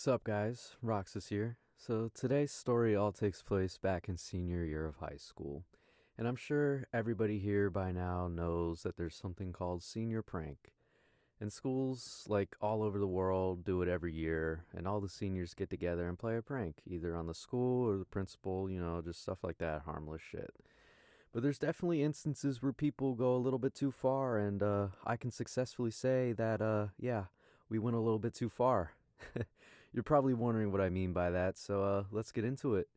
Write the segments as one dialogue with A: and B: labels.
A: Sup guys, Roxas here. So today's story all takes place back in senior year of high school. And I'm sure everybody here by now knows that there's something called senior prank. And schools like all over the world do it every year, and all the seniors get together and play a prank, either on the school or the principal, just stuff like that, harmless shit. But there's definitely instances where people go a little bit too far, and I can successfully say that, yeah, we went a little bit too far. You're probably wondering what I mean by that, so let's get into it.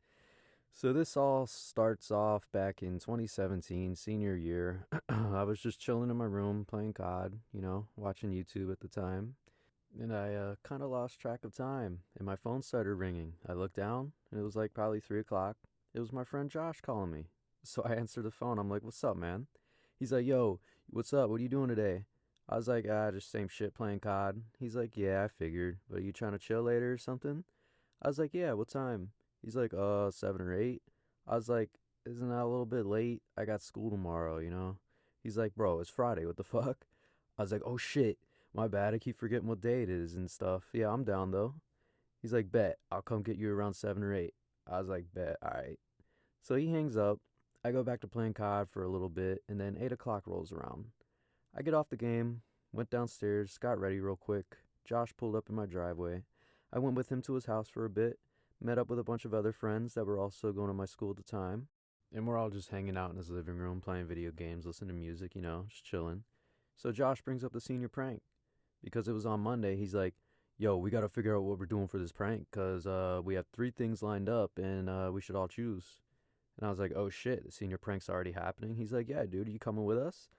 A: So this all starts off back in 2017, senior year. I was just chilling in my room playing COD, watching YouTube at the time, and I kind of lost track of time, and my phone started ringing. I looked down, and it was like probably 3 o'clock. It was my friend Josh calling me. So I answered the phone. I'm like, "What's up, man?" He's like, "Yo, what's up? What are you doing today?" I was like, just same shit playing COD. He's like, "Yeah, I figured. But are you trying to chill later or something?" I was like, "Yeah, what time?" He's like, 7 or 8. I was like, "Isn't that a little bit late? I got school tomorrow." He's like, "Bro, it's Friday. What the fuck?" I was like, "Oh shit. My bad. I keep forgetting what day it is and stuff. Yeah, I'm down though." He's like, "Bet. I'll come get you around 7 or 8." I was like, "Bet. All right." So he hangs up. I go back to playing COD for a little bit, and then 8 o'clock rolls around. I get off the game, went downstairs, got ready real quick. Josh pulled up in my driveway. I went with him to his house for a bit, met up with a bunch of other friends that were also going to my school at the time. And we're all just hanging out in his living room, playing video games, listening to music, just chilling. So Josh brings up the senior prank. Because it was on Monday, he's like, "Yo, we got to figure out what we're doing for this prank because we have three things lined up and we should all choose." And I was like, "Oh shit, the senior prank's already happening?" He's like, "Yeah, dude, are you coming with us?"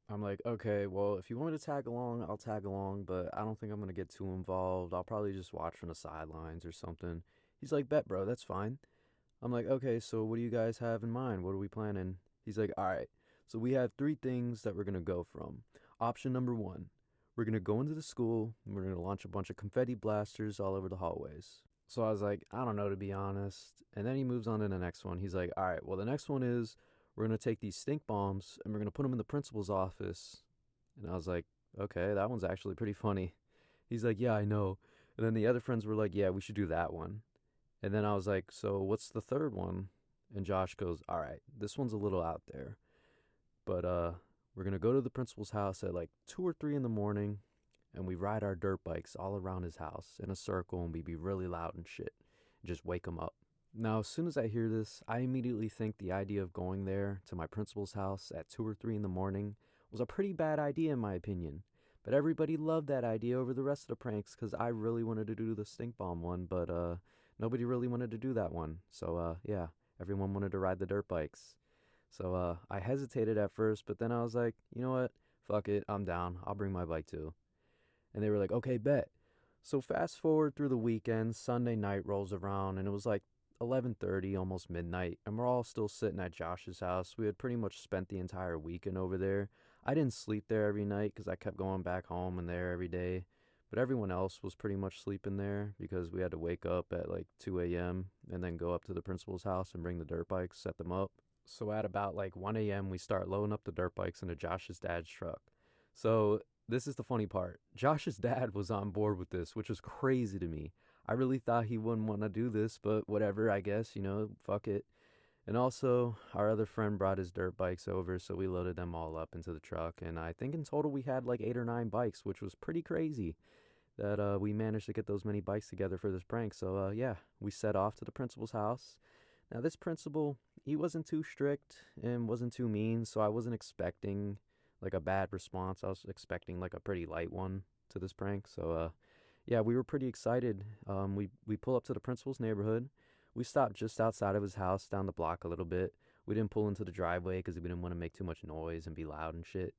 A: I'm like, "Okay, well, if you want me to tag along, I'll tag along, but I don't think I'm going to get too involved. I'll probably just watch from the sidelines or something." He's like, "Bet, bro, that's fine." I'm like, "Okay, so what do you guys have in mind? What are we planning?" He's like, "All right, so we have three things that we're going to go from. Option number one, we're going to go into the school and we're going to launch a bunch of confetti blasters all over the hallways." So I was like, "I don't know, to be honest." And then he moves on to the next one. He's like, "All right, well, the next one is we're going to take these stink bombs and we're going to put them in the principal's office." And I was like, "Okay, that one's actually pretty funny." He's like, "Yeah, I know." And then the other friends were like, "Yeah, we should do that one." And then I was like, "So what's the third one?" And Josh goes, "All right, this one's a little out there, but we're going to go to the principal's house at like 2 or 3 in the morning and we ride our dirt bikes all around his house in a circle and we be really loud and shit. Just wake him up." Now, as soon as I hear this, I immediately think the idea of going there to my principal's house at 2 or 3 in the morning was a pretty bad idea in my opinion. But everybody loved that idea over the rest of the pranks because I really wanted to do the stink bomb one, but nobody really wanted to do that one. So yeah, everyone wanted to ride the dirt bikes. So I hesitated at first, but then I was like, "You know what? Fuck it, I'm down. I'll bring my bike too." And they were like, "Okay, bet." So fast forward through the weekend, Sunday night rolls around, and it was like 11:30, almost midnight, and we're all still sitting at Josh's house. We had pretty much spent the entire weekend over there. I didn't sleep there every night because I kept going back home and there every day. But everyone else was pretty much sleeping there because we had to wake up at like 2 a.m. and then go up to the principal's house and bring the dirt bikes, set them up. So at about like 1 a.m., we start loading up the dirt bikes into Josh's dad's truck. So this is the funny part. Josh's dad was on board with this, which was crazy to me. I really thought he wouldn't want to do this, but whatever, I guess, fuck it. And also, our other friend brought his dirt bikes over, so we loaded them all up into the truck. And I think in total we had like 8 or 9 bikes, which was pretty crazy that we managed to get those many bikes together for this prank. So, yeah, we set off to the principal's house. Now, this principal, he wasn't too strict and wasn't too mean, so I wasn't expecting like a bad response. I was expecting like a pretty light one to this prank. So, yeah, we were pretty excited. We pull up to the principal's neighborhood. We stopped just outside of his house, down the block a little bit. We didn't pull into the driveway because we didn't want to make too much noise and be loud and shit.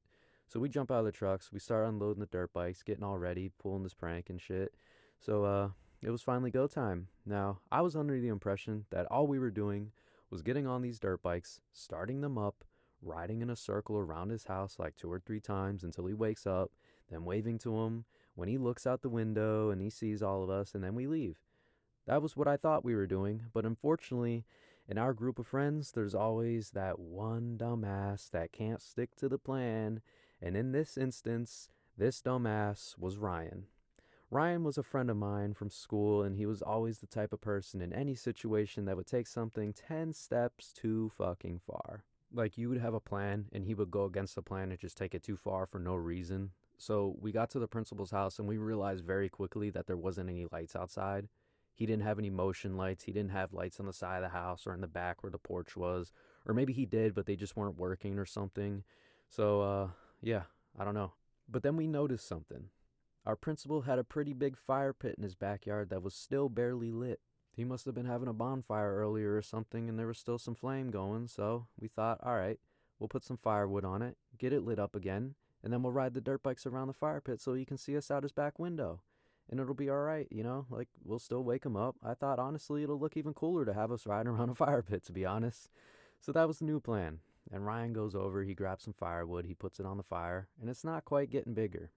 A: So we jump out of the trucks. We start unloading the dirt bikes, getting all ready, pulling this prank and shit. So, it was finally go time. Now, I was under the impression that all we were doing was getting on these dirt bikes, starting them up, riding in a circle around his house like 2 or 3 times until he wakes up, then waving to him when he looks out the window and he sees all of us, and then we leave. That was what I thought we were doing, but unfortunately, in our group of friends, there's always that one dumbass that can't stick to the plan, and in this instance, this dumbass was Ryan. Ryan was a friend of mine from school, and he was always the type of person in any situation that would take something 10 steps too fucking far. Like, you would have a plan, and he would go against the plan and just take it too far for no reason. So we got to the principal's house, and we realized very quickly that there wasn't any lights outside. He didn't have any motion lights. He didn't have lights on the side of the house or in the back where the porch was. Or maybe he did, but they just weren't working or something. So, yeah, I don't know. But then we noticed something. Our principal had a pretty big fire pit in his backyard that was still barely lit. He must have been having a bonfire earlier or something, and there was still some flame going, so we thought, all right, we'll put some firewood on it, get it lit up again, and then we'll ride the dirt bikes around the fire pit so he can see us out his back window. And it'll be all right, you know, like, we'll still wake him up. I thought, honestly, it'll look even cooler to have us riding around a fire pit, to be honest. So that was the new plan. And Ryan goes over, he grabs some firewood, he puts it on the fire, and it's not quite getting bigger.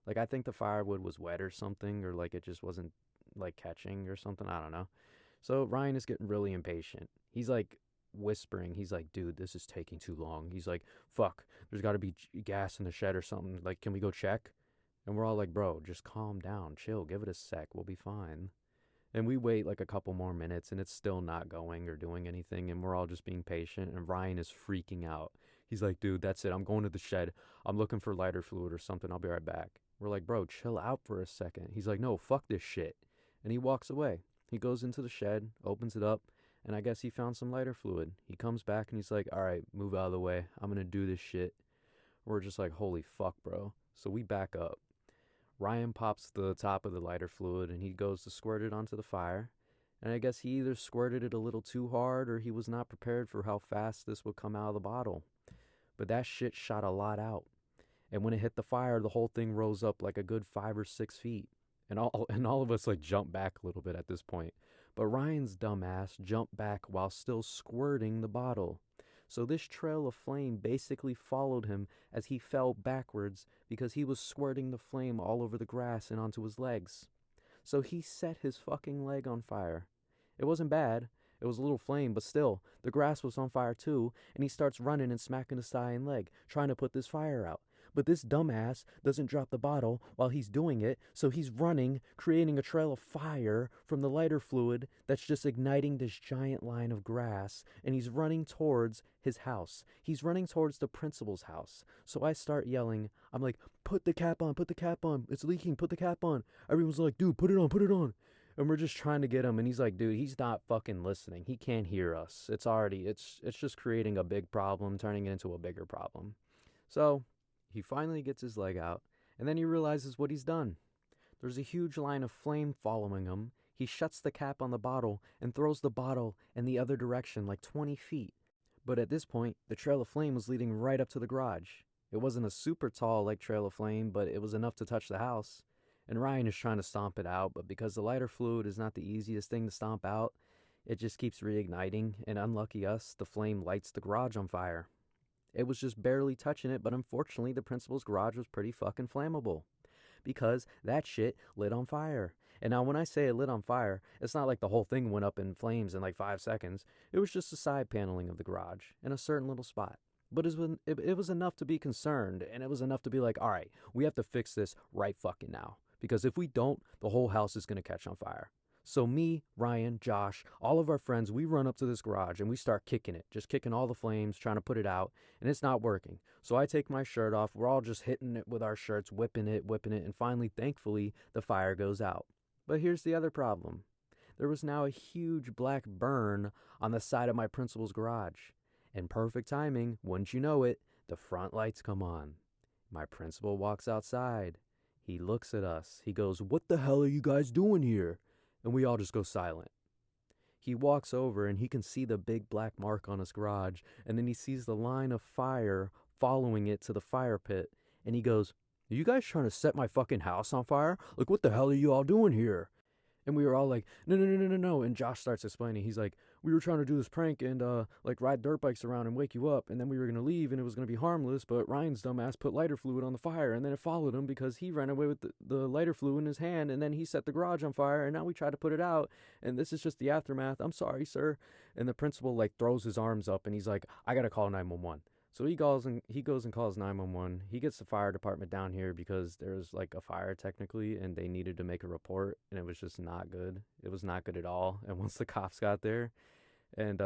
A: Like, I think the firewood was wet or something, or like it just wasn't like catching or something. I don't know. So Ryan is getting really impatient. He's like whispering. He's like, dude, this is taking too long. He's like, fuck, there's got to be gas in the shed or something. Like, can we go check? And we're all like, bro, just calm down, chill, give it a sec. We'll be fine. And we wait like a couple more minutes and it's still not going or doing anything. And we're all just being patient. And Ryan is freaking out. He's like, dude, that's it. I'm going to the shed. I'm looking for lighter fluid or something. I'll be right back. We're like, bro, chill out for a second. He's like, no, fuck this shit. And he walks away. He goes into the shed, opens it up, and I guess he found some lighter fluid. He comes back and he's like, all right, move out of the way. I'm going to do this shit. We're just like, holy fuck, bro. So we back up. Ryan pops the top of the lighter fluid and he goes to squirt it onto the fire. And I guess he either squirted it a little too hard or he was not prepared for how fast this would come out of the bottle. But that shit shot a lot out. And when it hit the fire, the whole thing rose up like a good 5 or 6 feet. And all of us like jumped back a little bit at this point. But Ryan's dumbass jumped back while still squirting the bottle. So this trail of flame basically followed him as he fell backwards because he was squirting the flame all over the grass and onto his legs. So he set his fucking leg on fire. It wasn't bad. It was a little flame, but still, the grass was on fire too, and he starts running and smacking his thigh and leg, trying to put this fire out. But this dumbass doesn't drop the bottle while he's doing it, so he's running, creating a trail of fire from the lighter fluid that's just igniting this giant line of grass, and he's running towards his house. He's running towards the principal's house. So I start yelling. I'm like, put the cap on, it's leaking, put the cap on. Everyone's like, dude, put it on. And we're just trying to get him, and he's like, dude, he's not fucking listening. He can't hear us. It's just creating a big problem, turning it into a bigger problem. So he finally gets his leg out, and then he realizes what he's done. There's a huge line of flame following him. He shuts the cap on the bottle and throws the bottle in the other direction, like 20 feet. But at this point, the trail of flame was leading right up to the garage. It wasn't a super tall like trail of flame, but it was enough to touch the house. And Ryan is trying to stomp it out, but because the lighter fluid is not the easiest thing to stomp out, it just keeps reigniting, and unlucky us, the flame lights the garage on fire. It was just barely touching it, but unfortunately the principal's garage was pretty fucking flammable. Because that shit lit on fire. And now when I say it lit on fire, it's not like the whole thing went up in flames in like 5 seconds. It was just the side paneling of the garage in a certain little spot. But it was enough to be concerned, and it was enough to be like, all right, we have to fix this right fucking now. Because if we don't, the whole house is going to catch on fire. So me, Ryan, Josh, all of our friends, we run up to this garage and we start kicking it, just kicking all the flames, trying to put it out, and it's not working. So I take my shirt off. We're all just hitting it with our shirts, whipping it, and finally, thankfully, the fire goes out. But here's the other problem. There was now a huge black burn on the side of my principal's garage. In perfect timing, wouldn't you know it, the front lights come on. My principal walks outside. He looks at us. He goes, "What the hell are you guys doing here?" And we all just go silent. He walks over and he can see the big black mark on his garage, and then he sees the line of fire following it to the fire pit, and he goes, "Are you guys trying to set my fucking house on fire? Like, what the hell are you all doing here?" And we were all like, no. And Josh starts explaining. He's like, "We were trying to do this prank and like ride dirt bikes around and wake you up, and then we were going to leave and it was going to be harmless, but Ryan's dumbass put lighter fluid on the fire, and then it followed him because he ran away with the lighter fluid in his hand, and then he set the garage on fire, and now we tried to put it out, and this is just the aftermath. I'm sorry, sir." And the principal like throws his arms up and he's like, "I got to call 911. So he goes and calls 911. He gets the fire department down here because there was like a fire technically and they needed to make a report and it was just not good. It was not good at all. And once the cops got there and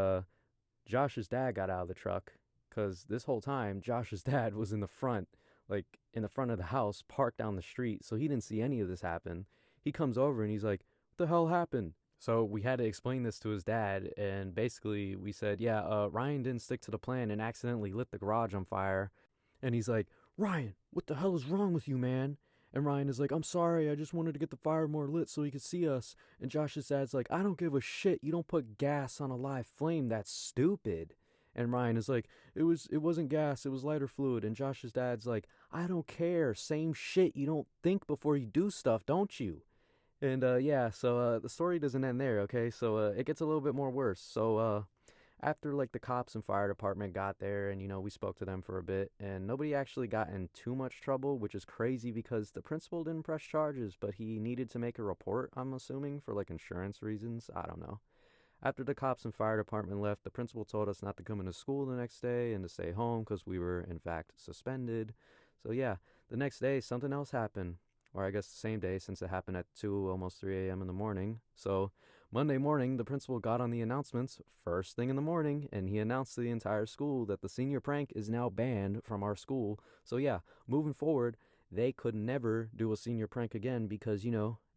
A: Josh's dad got out of the truck cuz this whole time Josh's dad was in the front, like in the front of the house, parked down the street. So he didn't see any of this happen. He comes over and he's like, "What the hell happened?" So we had to explain this to his dad, and basically we said, yeah, Ryan didn't stick to the plan and accidentally lit the garage on fire. And he's like, "Ryan, what the hell is wrong with you, man?" And Ryan is like, "I'm sorry, I just wanted to get the fire more lit so he could see us." And Josh's dad's like, "I don't give a shit. You don't put gas on a live flame. That's stupid." And Ryan is like, it wasn't gas, it was lighter fluid." And Josh's dad's like, "I don't care. Same shit. You don't think before you do stuff, don't you?" And yeah, so the story doesn't end there, okay? So it gets a little bit more worse. So after like the cops and fire department got there and we spoke to them for a bit and nobody actually got in too much trouble, which is crazy because the principal didn't press charges, but he needed to make a report, I'm assuming, for like insurance reasons. I don't know. After the cops and fire department left, the principal told us not to come into school the next day and to stay home because we were in fact suspended. So yeah, the next day something else happened, or I guess the same day since it happened at 2, almost 3 a.m. in the morning. So Monday morning, the principal got on the announcements first thing in the morning, and he announced to the entire school that the senior prank is now banned from our school. So yeah, moving forward, they could never do a senior prank again because,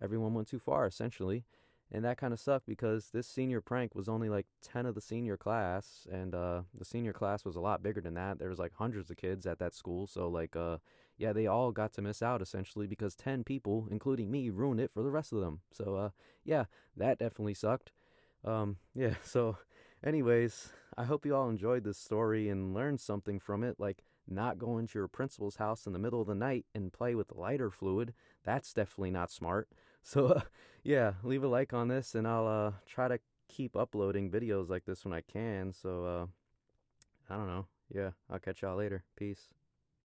A: everyone went too far, essentially. And that kind of sucked because this senior prank was only like 10 of the senior class, and the senior class was a lot bigger than that. There was like hundreds of kids at that school, so like yeah, they all got to miss out essentially because 10 people, including me, ruined it for the rest of them. So yeah, that definitely sucked. Yeah, so anyways, I hope you all enjoyed this story and learned something from it, like not go into your principal's house in the middle of the night and play with lighter fluid. That's definitely not smart. So yeah, leave a like on this and I'll try to keep uploading videos like this when I can. So I don't know. Yeah, I'll catch y'all later. Peace.